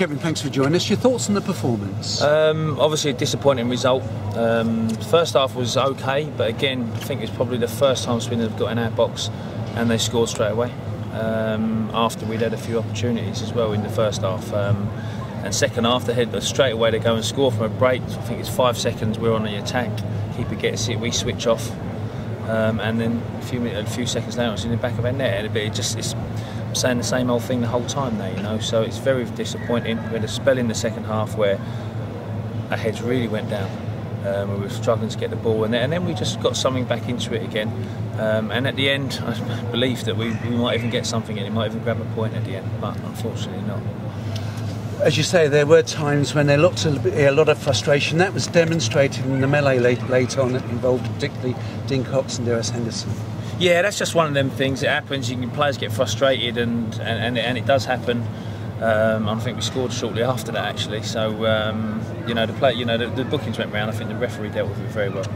Kevin, thanks for joining us. Your thoughts on the performance? Obviously a disappointing result. First half was okay, but again, I think it's probably the first time Swindon have got in our box and they scored straight away. After we'd had a few opportunities as well in the first half. And second half, they had straight away to go and score from a break. I think it's 5 seconds, we're on the attack. Keeper gets it, we switch off. And then a few seconds later, it's in the back of our net. It's saying the same old thing the whole time there, you know. So it's very disappointing. We had a spell in the second half where our heads really went down. We were struggling to get the ball, and then we just got something back into it again. And at the end, I believe that we might even get something in. It might even grab a point at the end, but unfortunately not. As you say, there were times when there looked a lot of frustration. That was demonstrated in the melee late on that involved particularly Dean Cox and Darius Henderson. Yeah, that's just one of them things. It happens. Players get frustrated, and it does happen. I think we scored shortly after that, actually. So the bookings went round. I think the referee dealt with it very well.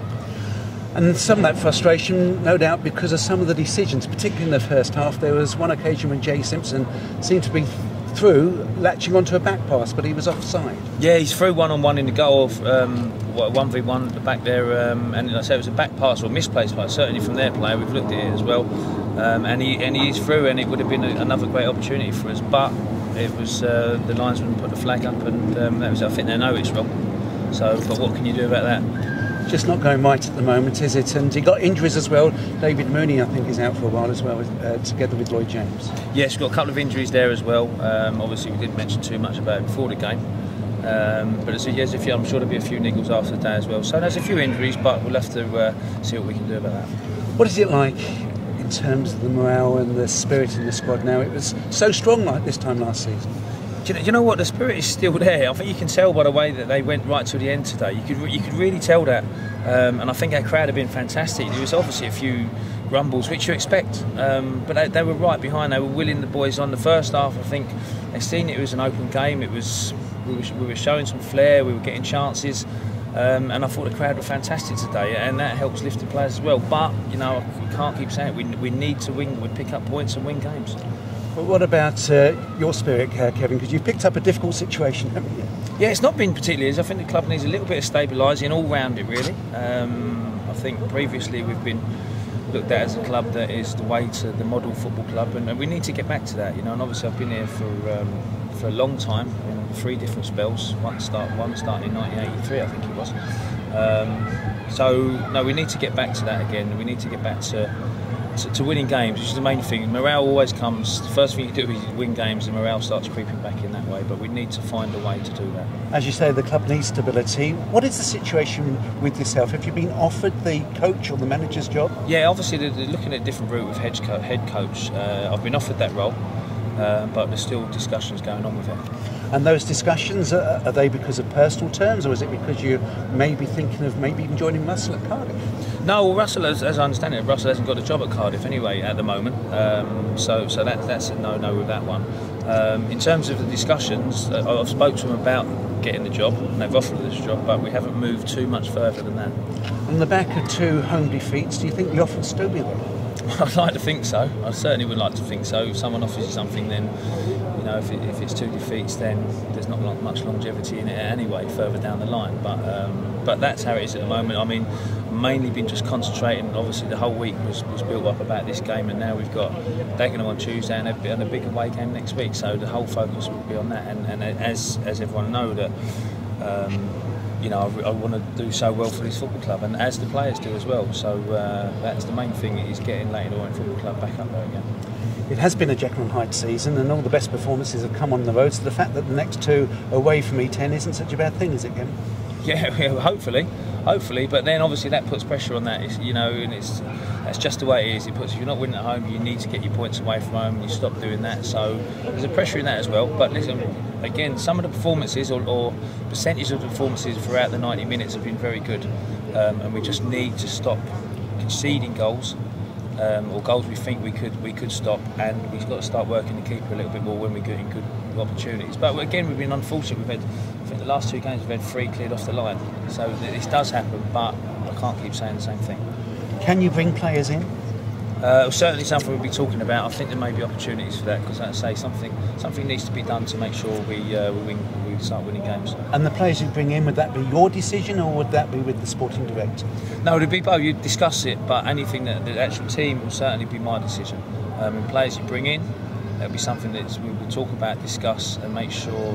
And some of that frustration, no doubt, because of some of the decisions, particularly in the first half. There was one occasion when Jay Simpson seemed to be through, latching onto a back pass, but he was offside. Yeah, he's through one-on-one in the goal, 1v1 at the back there, and like I say, it was a back pass or misplaced pass, certainly from their player. We've looked at it as well, and he is through, and it would have been another great opportunity for us, but it was the linesman put the flag up, and that was, I think they know it's wrong. So, but what can you do about that? Just not going right at the moment, is it? And he got injuries as well. David Mooney, I think, is out for a while as well, together with Lloyd James. Yes, we've got a couple of injuries there as well. Obviously, we didn't mention too much about it before the game. But I'm sure there'll be a few niggles after the day as well. So there's a few injuries, but we'll have to see what we can do about that. What is it like in terms of the morale and the spirit in the squad now? It was so strong like this time last season. Do you know what? The spirit is still there. I think you can tell by the way that they went right to the end today. You could really tell that, and I think our crowd have been fantastic. There was obviously a few grumbles, which you expect, but they were right behind. They were willing the boys on. The first half, I think they seen it was an open game. We were showing some flair. We were getting chances, and I thought the crowd were fantastic today, and that helps lift the players as well. But you know, we can't keep saying it. We need to win. We pick up points and win games. But what about your spirit, Kevin? Because you've picked up a difficult situation, haven't you? Yeah, it's not been particularly easy. I think the club needs a little bit of stabilising all round it, really. I think previously we've been looked at as a club that is the way to the model football club, and we need to get back to that. You know, and obviously I've been here for a long time in 3 different spells. One starting in 1983, I think it was. So no, we need to get back to that again. We need to get back to winning games, which is the main thing. Morale always comes. The first thing you do is win games, and morale starts creeping back in that way. But we need to find a way to do that. As you say, the club needs stability. What is the situation with yourself? Have you been offered the coach or the manager's job? Yeah, obviously they're looking at a different route with head coach. I've been offered that role, but there's still discussions going on with it. And those discussions, are they because of personal terms, or is it because you may be thinking of maybe even joining Russell at Cardiff? No, well, Russell, as I understand it, Russell hasn't got a job at Cardiff anyway at the moment. So that's a no with that one. In terms of the discussions, I've spoke to them about getting the job, and they've offered us a job, but we haven't moved too much further than that. On the back of 2 home defeats, do you think the offer will still be there? I'd like to think so. I certainly would like to think so. If someone offers you something, then you know, if it's 2 defeats, then there's not much longevity in it anyway further down the line. But that's how it is at the moment. I mean, mainly been just concentrating. Obviously, the whole week was built up about this game, and now we've got Dagenham on Tuesday and a big away game next week. So the whole focus will be on that. And as everyone know that. You know, I want to do so well for this football club, and as the players do as well. So that's the main thing, is getting Leyton Orient Football Club back up there again. It has been a Jekyll and Hyde season, and all the best performances have come on the road. So the fact that the next 2 away from E10 isn't such a bad thing, is it, Kevin? Yeah, hopefully. But then obviously that puts pressure on that. You know, and that's just the way it is. If you're not winning at home, you need to get your points away from home, and you stop doing that. So there's a pressure in that as well. But listen, again, some of the performances or percentage of the performances throughout the 90 minutes have been very good, and we just need to stop conceding goals. Or goals we think we could stop, and we've got to start working the keeper a little bit more when we're getting good opportunities. But again, we've been unfortunate. We've had, I think the last 2 games we've had 3 cleared off the line, so this does happen. But I can't keep saying the same thing. Can you bring players in? Certainly something we'll be talking about. I think there may be opportunities for that because, as I say, something needs to be done to make sure we start winning games. And the players you bring in, would that be your decision or would that be with the sporting director? No, it'd be both. You discuss it, but anything that the actual team will certainly be my decision. And players you bring in, that'll be something that we will talk about, discuss, and make sure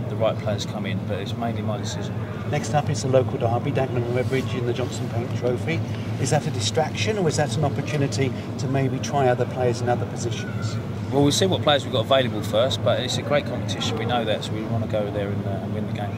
the right players come in. But it's mainly my decision. Next up is the local derby, Dagenham and Redbridge in the Johnson Paint Trophy. Is that a distraction or is that an opportunity to maybe try other players in other positions? Well, we'll see what players we've got available first, but it's a great competition. We know that, so we want to go there and win the game.